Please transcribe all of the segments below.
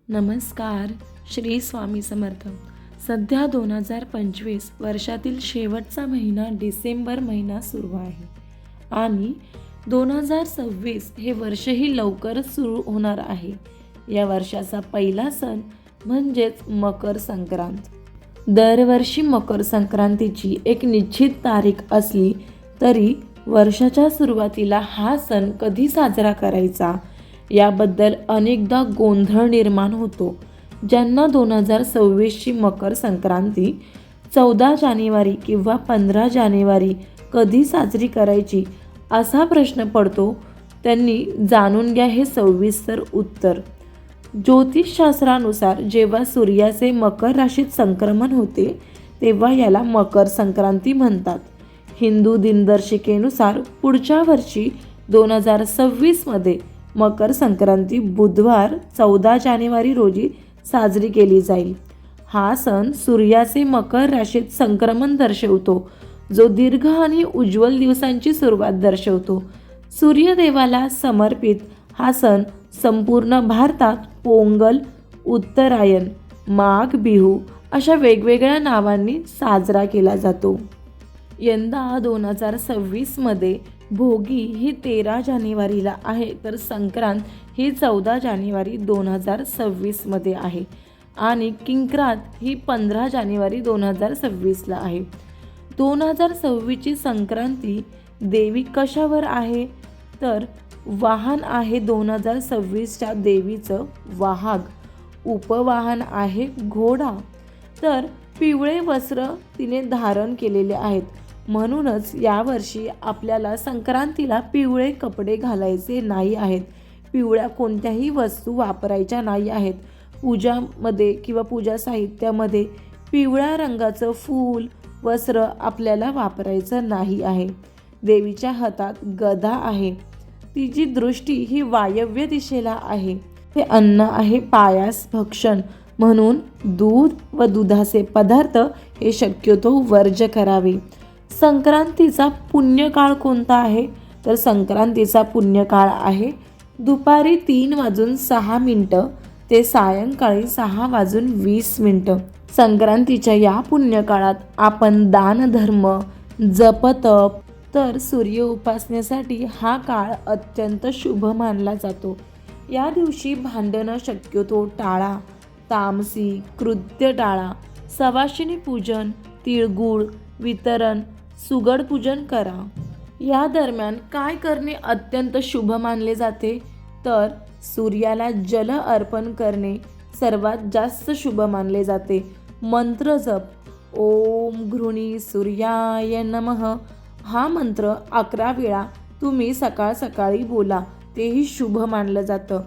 नमस्कार. श्री स्वामी समर्थ. सध्या 2025 वर्षातील शेवटचा महिना डिसेंबर महिना सुरू आहे आणि 2026 हे वर्षही लवकरच सुरू होणार आहे. या वर्षाचा पहिला सण म्हणजेच मकर संक्रांत. दरवर्षी मकर संक्रांतीची एक निश्चित तारीख असली तरी वर्षाच्या सुरुवातीला हा सण कधी साजरा करायचा याबद्दल अनेकदा गोंधळ निर्माण होतो. ज्यांना 2026ची मकर संक्रांती 14 जानेवारी किंवा 15 जानेवारी कधी साजरी करायची असा प्रश्न पडतो, त्यांनी जाणून घ्या हे सविस्तर उत्तर. ज्योतिषशास्त्रानुसार जेव्हा सूर्याचे मकर राशीत संक्रमण होते तेव्हा याला मकर संक्रांती म्हणतात. हिंदू दिनदर्शिकेनुसार पुढच्या वर्षी 2026मध्ये मकर संक्रांती बुधवार 14 जानेवारी रोजी साजरी केली जाईल. हा सण सूर्याचे मकर राशीत संक्रमण दर्शवतो, जो दीर्घ आणि उज्ज्वल दिवसांची सुरुवात दर्शवतो. सूर्यदेवाला समर्पित हा सण संपूर्ण भारतात पोंगल, उत्तरायण, माघ बिहू अशा वेगवेगळ्या नावांनी साजरा केला जातो. यंदा 2026मध्ये भोगी ही 13 जानेवारीला आहे, तर संक्रांत ही 14 जानेवारी 2026मध्ये आहे आणि किंक्रात ही 15 जानेवारी 2026ला आहे. 2026ची संक्रांती देवी कशावर आहे, तर वाहन आहे 2026च्या देवीचं वाहक. उपवाहन आहे घोडा. तर पिवळे वस्त्र तिने धारण केलेले आहेत. म्हणूनच यावर्षी आपल्याला संक्रांतीला पिवळे कपडे घालायचे नाही आहेत. पिवळ्या कोणत्याही वस्तू वापरायच्या नाही आहेत. पूजामध्ये किंवा पूजा साहित्यामध्ये पिवळ्या रंगाचं फूल, वस्त्र आपल्याला वापरायचं नाही आहे. देवीच्या हातात गदा आहे. तिची दृष्टी ही वायव्य दिशेला आहे. ते अन्न आहे पायास भक्षण, म्हणून दूध व दुधाचे पदार्थ हे शक्यतो वर्ज्य करावे. संक्रांतीचा पुण्यकाळ कोणता आहे, तर संक्रांतीचा पुण्यकाळ आहे दुपारी 3:06 ते सायंकाळी 6:20. संक्रांतीच्या या पुण्यकाळात आपण दानधर्म, जपतप, तर सूर्य उपासनेसाठी हा काळ अत्यंत शुभ मानला जातो. या दिवशी भांडणं शक्यतो टाळा, तामसी कृत्य टाळा, सवाशिनी पूजन, तिळगुळ वितरण, सुगड पूजन करा. या दरम्यान काय करणे अत्यंत शुभ मानले जाते, तर सूर्याला जल अर्पण करणे सर्वात जास्त शुभ मानले जाते. मंत्र जप ओम घृणी सूर्याय नमः हा मंत्र 11 वेळा तुम्ही सकाळ सकाळी बोला, तेही शुभ मानलं जातं.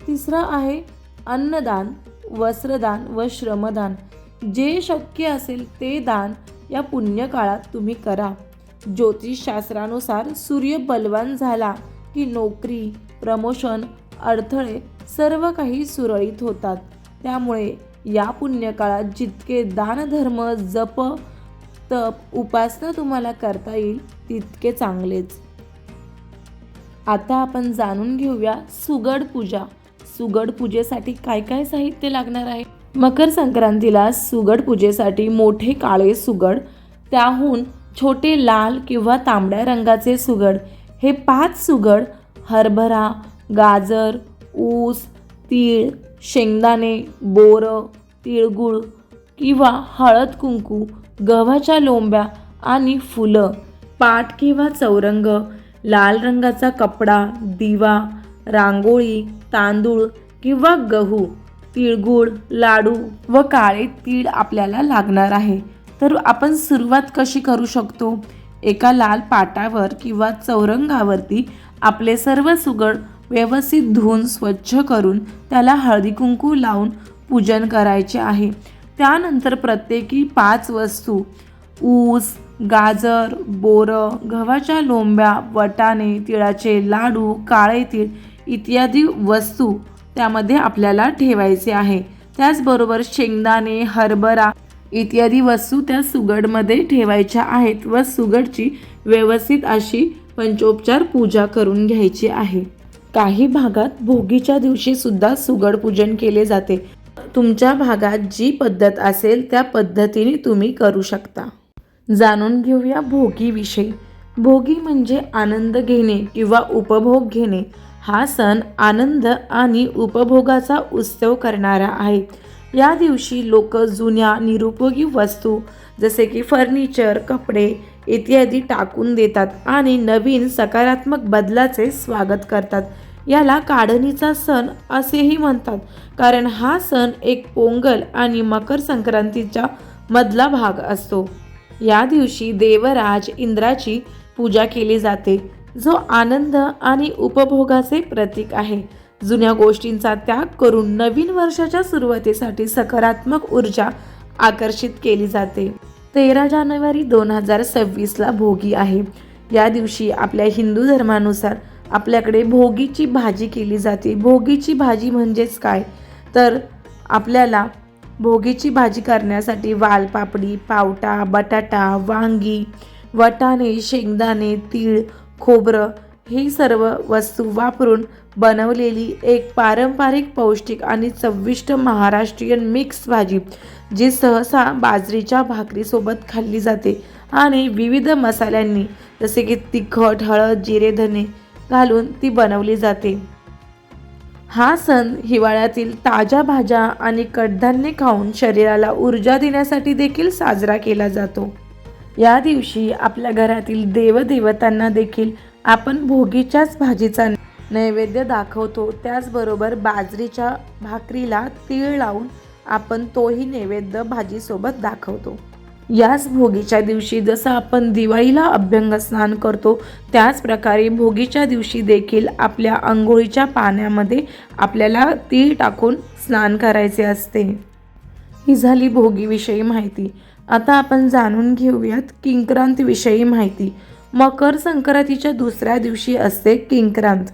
तिसरं आहे अन्नदान, वस्त्रदान व श्रमदान. जे शक्य असेल ते दान या पुण्यकाळात तुम्ही करा. ज्योतिषशास्त्रानुसार सूर्य बलवान झाला की नोकरी, प्रमोशन, अडथळे सर्व काही सुरळीत होतात. त्यामुळे या पुण्यकाळात जितके दानधर्म, जप, तप, उपासना तुम्हाला करता येईल तितके चांगलेच. आता आपण जाणून घेऊया सुगड पूजा. सुगड पूजेसाठी काय काय साहित्य लागणार आहे. मकर संक्रांतीला सुगड पूजेसाठी मोठे काळे सुगड, त्याहून छोटे लाल किंवा तांबड्या रंगाचे सुगड, हे 5 सुगड, हरभरा, गाजर, ऊस, तीळ, शेंगदाणे, बोरं, तिळगुळ किंवा हळद कुंकू, गव्हाच्या लोंब्या आणि फुलं, पाट किंवा चौरंग, लाल रंगाचा कपडा, दिवा, रांगोळी, तांदूळ किंवा गहू, तिळगुळ, लाडू व काळे तीळ आपल्याला लागणार आहे. तर आपण सुरुवात कशी करू शकतो. एका लाल पाटावर किंवा चौरंगावरती आपले सर्व सुगड व्यवस्थित धुवून स्वच्छ करून त्याला हळदी कुंकू लावून पूजन करायचे आहे. त्यानंतर प्रत्येकी 5 वस्तू ऊस, गाजर, बोरं, गव्हाच्या लोंब्या, वाटाणे, तिळाचे लाडू, काळे तीळ इत्यादी वस्तू त्यामध्ये आपल्याला ठेवायचे आहे. त्याचबरोबर शेंगदाणे, हरभरा इत्यादी वस्तू त्या सुगडमध्ये ठेवायच्या आहेत व सुगडची व्यवस्थित अशी पंचोपचार पूजा करून घ्यायची आहे. काही भागात भोगीच्या दिवशी सुद्धा सुगड पूजन केले जाते. तुमच्या भागात जी पद्धत असेल त्या पद्धतीने तुम्ही करू शकता. जाणून घेऊया भोगीविषयी. भोगी म्हणजे आनंद घेणे किंवा उपभोग घेणे. हा सण आनंद आणि उपभोगाचा उत्सव करणारा आहे. या दिवशी लोक जुन्या निरुपयोगी वस्तू जसे की फर्निचर, कपडे इत्यादी टाकून देतात आणि नवीन सकारात्मक बदलाचे स्वागत करतात. याला काढणीचा सण असेही म्हणतात, कारण हा सण एक पोंगल आणि मकर संक्रांतीच्या मधला भाग असतो. या दिवशी देवराज इंद्राची पूजा केली जाते, जो आनंद आणि उपभोगाचे प्रतीक आहे. जुन्या गोष्टींचा त्याग करून नवीन वर्षाच्या सुरुवातीसाठी सकारात्मक ऊर्जा आकर्षित केली जाते. 13 जानेवारी 2026ला भोगी आहे. या दिवशी आपल्या हिंदू धर्मानुसार आपल्याकडे भोगीची भाजी केली जाते. भोगीची भाजी म्हणजेच काय, तर आपल्याला भोगीची भाजी करण्यासाठी वालपापडी, पावटा, बटाटा, वांगी, वाटाणे, शेंगदाणे, तीळ, खोबरं ही सर्व वस्तू वापरून बनवलेली एक पारंपरिक, पौष्टिक आणि चविष्ट महाराष्ट्रीयन मिक्स भाजी, जी सहसा बाजरीच्या भाकरीसोबत खाल्ली जाते आणि विविध मसाल्यांनी जसे की तिखट, हळद, जिरे, धने घालून ती बनवली जाते. हा सण हिवाळ्यातील ताज्या भाज्या आणि कडधान्ये खाऊन शरीराला ऊर्जा देण्यासाठी देखील साजरा केला जातो. या दिवशी आपल्या घरातील देवदेवतांना देखील आपण भोगीच्याच भाजीचा नैवेद्य दाखवतो. त्याचबरोबर बाजरीच्या भाकरीला तीळ लावून आपण तोही नैवेद्य भाजीसोबत दाखवतो. याच भोगीच्या दिवशी जसं आपण दिवाळीला अभ्यंग स्नान करतो, त्याच प्रकारे भोगीच्या दिवशी देखील आपल्या अंघोळीच्या पाण्यामध्ये आपल्याला तीळ टाकून स्नान करायचे असते. ही झाली भोगीविषयी माहिती. आता आपण जाणून घेऊयात किंक्रांतीविषयी माहिती. मकर संक्रांतीच्या दुसऱ्या दिवशी असते किंक्रांत.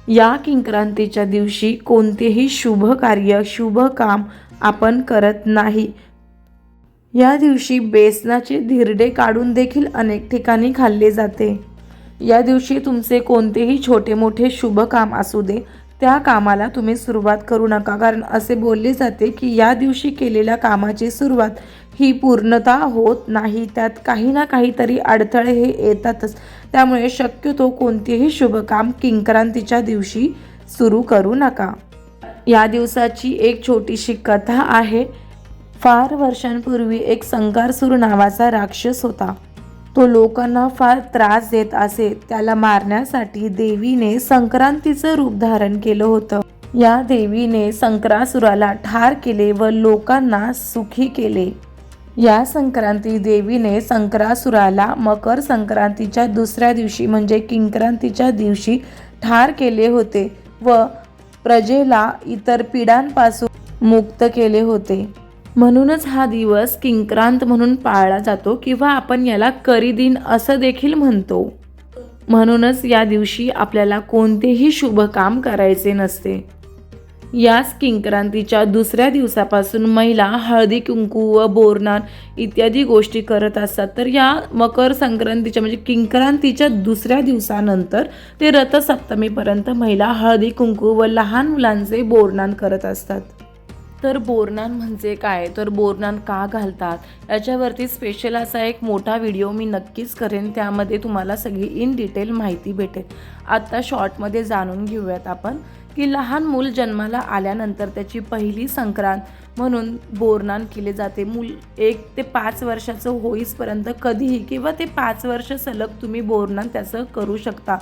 या किंक्रांतीच्या दिवशी कोणतेही शुभ कार्य, शुभ काम आपण करत नाही. या दिवशी बेसनाचे धिरडे काढून देखील अनेक ठिकाणी खाल्ले जाते. या दिवशी तुमचे कोणतेही छोटे मोठे शुभ काम असू दे, त्या कामाला तुम्ही सुरुवात करू नका, कारण असे बोलले जाते की या दिवशी केलेल्या कामाची सुरुवात ही पूर्णता होत नाही, त्यात काही ना काहीतरी अडथळे हे येतातच. त्यामुळे शक्यतो कोणतेही शुभ काम किंक्रांतीच्या दिवशी सुरू करू नका. या दिवसाची एक छोटीशी कथा आहे. फार वर्षांपूर्वी एक संकारसूर नावाचा राक्षस होता. तो लोकांना फार त्रास देत असे. त्याला मारण्यासाठी देवीने संक्रांतीचं रूप धारण केलं होतं. या देवीने संक्रासुराला ठार केले व लोकांना सुखी केले. या संक्रांती देवीने संक्रासुराला मकर संक्रांतीच्या दुसऱ्या दिवशी म्हणजे किंक्रांतीच्या दिवशी ठार केले होते व प्रजेला इतर पीडांपासून मुक्त केले होते. म्हणूनच हा दिवस किंक्रांत म्हणून पाळला जातो किंवा आपण याला करीदिन असं देखील म्हणतो. म्हणूनच या दिवशी आपल्याला कोणतेही शुभ काम करायचे नसते. याच किंक्रांतीच्या दुसऱ्या दिवसापासून महिला हळदी कुंकू व बोरनान इत्यादी गोष्टी करत असतात. तर या मकर संक्रांतीच्या म्हणजे किंक्रांतीच्या दुसऱ्या दिवसानंतर ते रथसप्तमीपर्यंत महिला हळदी कुंकू व लहान मुलांचे बोरनान करत असतात. तर बोरनान म्हणजे काय, तर बोरनान का घालतात याच्यावरती स्पेशल असा एक मोठा व्हिडिओ मी नक्कीच करेन. त्यामध्ये तुम्हाला सगळी इन डिटेल माहिती भेटेल. आत्ता शॉर्टमध्ये जाणून घेऊयात आपण की लहान मूल जन्माला आल्यानंतर त्याची पहिली संक्रांत म्हणून बोरनान केले जाते. मूल 1 ते 5 वर्षाचं होईपर्यंत कधीही किंवा ते 5 वर्ष सलग तुम्ही बोरनान त्याचं करू शकता.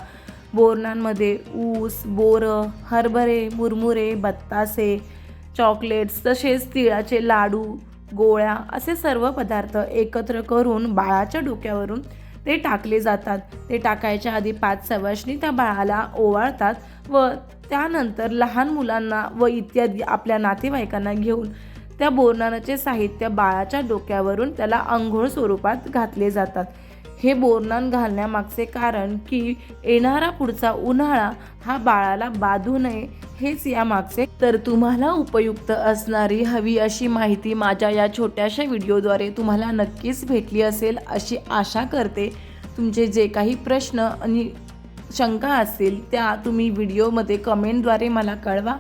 बोरनांमध्ये ऊस, बोरं, हरभरे, मुरमुरे, बत्तासे, चॉकलेट्स तसेच तिळाचे लाडू, गोळ्या असे सर्व पदार्थ एकत्र करून बाळाच्या डोक्यावरून ते टाकले जातात. ते टाकायच्या आधी 5 सवाष्णी त्या बाळाला ओवाळतात व त्यानंतर लहान मुलांना व इत्यादी आपल्या नातेवाईकांना घेऊन त्या बोरनानाचे साहित्य बाळाच्या डोक्यावरून त्याला अंघोळ स्वरूपात घातले जातात. हे बोरनान घालण्यामागचे कारण की येणारा पुढचा उन्हाळा हा बाळाला बाधू नये हेच यामागचे. तर तुम्हाला उपयुक्त असणारी हवी अशी माहिती माझ्या या छोट्याशा व्हिडिओद्वारे तुम्हाला नक्कीच भेटली असेल अशी आशा करते. तुमचे जे काही प्रश्न आणि शंका असतील त्या तुम्ही व्हिडिओमध्ये कमेंटद्वारे मला कळवा,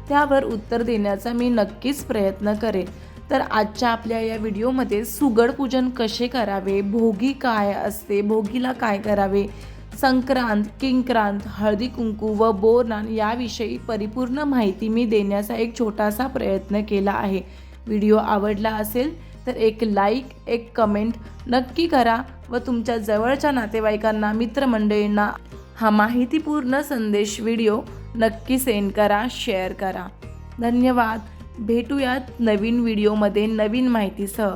त्यावर उत्तर देण्याचा मी नक्कीच प्रयत्न करेन। तर आजच्या आपल्या या व्हिडिओमध्ये सुगड पूजन कसे करावे, भोगी काय असते, भोगीला काय करावे, संक्रांत, किंक्रांत, हळदी कुंकू व बोरनान याविषयी परिपूर्ण माहिती मी देण्याचा एक छोटासा प्रयत्न केला आहे। व्हिडिओ आवडला असेल तर एक लाईक, एक कमेंट नक्की करा व तुमच्या जवळच्या नातेवाईकांना, मित्रमंडळींना हा माहितीपूर्ण संदेश व्हिडिओ नक्की सेंड करा, शेअर करा। धन्यवाद। भेटूयात नवीन व्हिडिओमध्ये नवीन माहितीसह।